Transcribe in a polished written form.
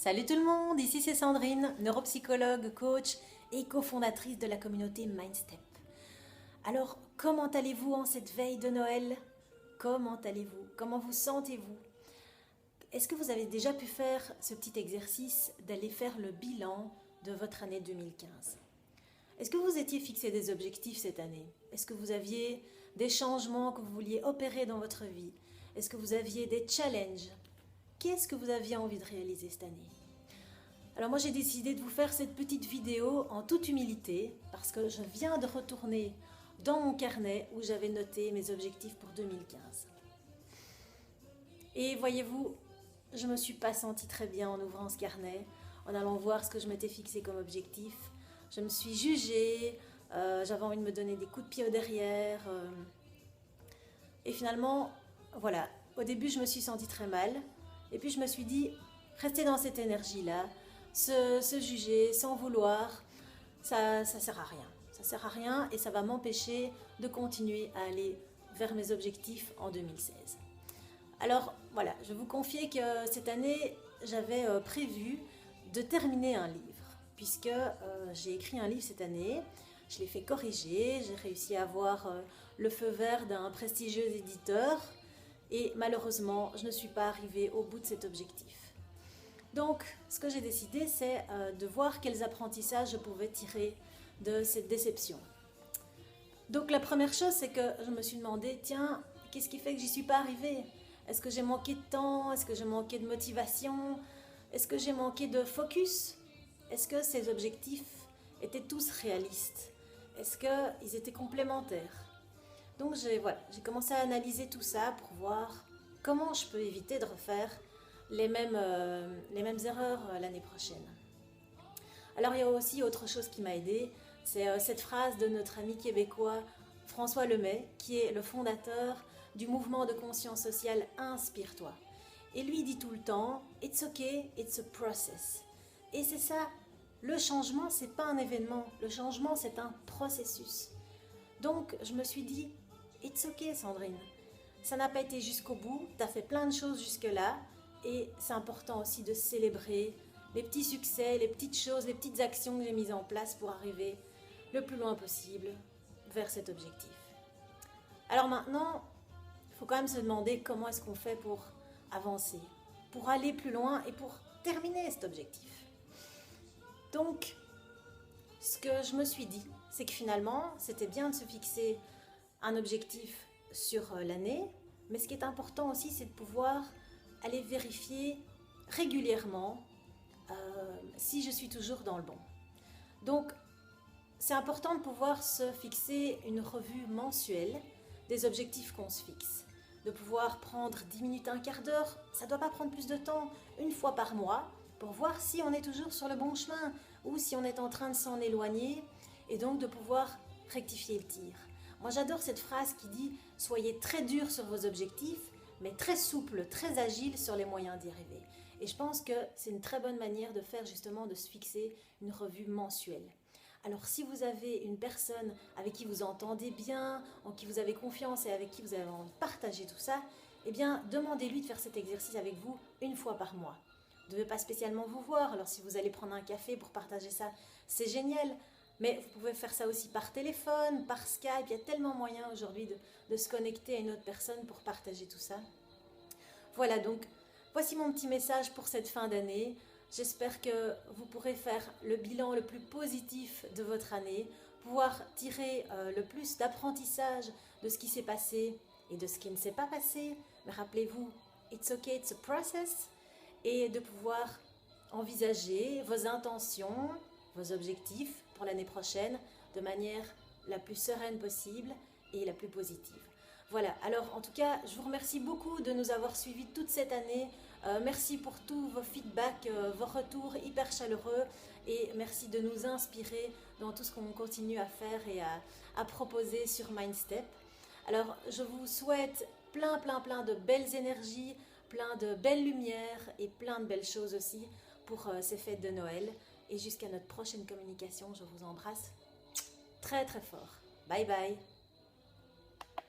Salut tout le monde, ici c'est Sandrine, neuropsychologue, coach et cofondatrice de la communauté MindStep. Alors, comment allez-vous en cette veille de Noël? Comment allez-vous? Comment vous sentez-vous? Est-ce que vous avez déjà pu faire ce petit exercice d'aller faire le bilan de votre année 2015? Est-ce que vous étiez fixé des objectifs cette année? Est-ce que vous aviez des changements que vous vouliez opérer dans votre vie? Est-ce que vous aviez des challenges? Qu'est-ce que vous aviez envie de réaliser cette année? Alors moi j'ai décidé de vous faire cette petite vidéo en toute humilité parce que je viens de retourner dans mon carnet où j'avais noté mes objectifs pour 2015. Et voyez-vous, je ne me suis pas sentie très bien en ouvrant ce carnet, en allant voir ce que je m'étais fixé comme objectif. Je me suis jugée, j'avais envie de me donner des coups de pied au derrière. Et finalement, voilà, au début je me suis sentie très mal. Et puis je me suis dit, rester dans cette énergie-là, se juger sans vouloir, ça sert à rien. Ça sert à rien et ça va m'empêcher de continuer à aller vers mes objectifs en 2016. Alors voilà, je vais vous confier que cette année, j'avais prévu de terminer un livre, puisque j'ai écrit un livre cette année, je l'ai fait corriger, j'ai réussi à avoir le feu vert d'un prestigieux éditeur, et malheureusement, je ne suis pas arrivée au bout de cet objectif. Donc, ce que j'ai décidé, c'est de voir quels apprentissages je pouvais tirer de cette déception. Donc, la première chose, c'est que je me suis demandé, tiens, qu'est-ce qui fait que j'y suis pas arrivée? Est-ce que j'ai manqué de temps? Est-ce que j'ai manqué de motivation? Est-ce que j'ai manqué de focus? Est-ce que ces objectifs étaient tous réalistes? Est-ce qu'ils étaient complémentaires? Donc j'ai commencé à analyser tout ça pour voir comment je peux éviter de refaire les mêmes erreurs l'année prochaine. Alors il y a aussi autre chose qui m'a aidée, c'est cette phrase de notre ami québécois François Lemay, qui est le fondateur du mouvement de conscience sociale Inspire-toi. Et lui dit tout le temps « It's okay, it's a process ». Et c'est ça, le changement c'est pas un événement, le changement c'est un processus. Donc je me suis dit, it's ok Sandrine, ça n'a pas été jusqu'au bout, tu as fait plein de choses jusque-là et c'est important aussi de célébrer les petits succès, les petites choses, les petites actions que j'ai mises en place pour arriver le plus loin possible vers cet objectif. Alors maintenant, il faut quand même se demander comment est-ce qu'on fait pour avancer, pour aller plus loin et pour terminer cet objectif. Donc, ce que je me suis dit, c'est que finalement, c'était bien de se fixer un objectif sur l'année, mais ce qui est important aussi, c'est de pouvoir aller vérifier régulièrement si je suis toujours dans le bon. Donc, c'est important de pouvoir se fixer une revue mensuelle des objectifs qu'on se fixe, de pouvoir prendre 10 minutes, un quart d'heure, ça ne doit pas prendre plus de temps, une fois par mois, pour voir si on est toujours sur le bon chemin ou si on est en train de s'en éloigner et donc de pouvoir rectifier le tir. Moi j'adore cette phrase qui dit « Soyez très dur sur vos objectifs, mais très souple, très agile sur les moyens d'y arriver ». Et je pense que c'est une très bonne manière de faire justement de se fixer une revue mensuelle. Alors si vous avez une personne avec qui vous entendez bien, en qui vous avez confiance et avec qui vous avez envie de partager tout ça, eh bien demandez-lui de faire cet exercice avec vous une fois par mois. Vous ne devez pas spécialement vous voir, alors si vous allez prendre un café pour partager ça, c'est génial. Mais vous pouvez faire ça aussi par téléphone, par Skype, il y a tellement moyen aujourd'hui de se connecter à une autre personne pour partager tout ça. Voilà, donc voici mon petit message pour cette fin d'année. J'espère que vous pourrez faire le bilan le plus positif de votre année, pouvoir tirer le plus d'apprentissage de ce qui s'est passé et de ce qui ne s'est pas passé. Mais rappelez-vous, it's okay, it's a process. Et de pouvoir envisager vos intentions, vos objectifs pour l'année prochaine de manière la plus sereine possible et la plus positive. Voilà, alors en tout cas, je vous remercie beaucoup de nous avoir suivis toute cette année. Merci pour tous vos feedbacks, vos retours hyper chaleureux et merci de nous inspirer dans tout ce qu'on continue à faire et à proposer sur MindStep. Alors, je vous souhaite plein de belles énergies, plein de belles lumières et plein de belles choses aussi pour ces fêtes de Noël. Et jusqu'à notre prochaine communication, je vous embrasse très fort. Bye bye.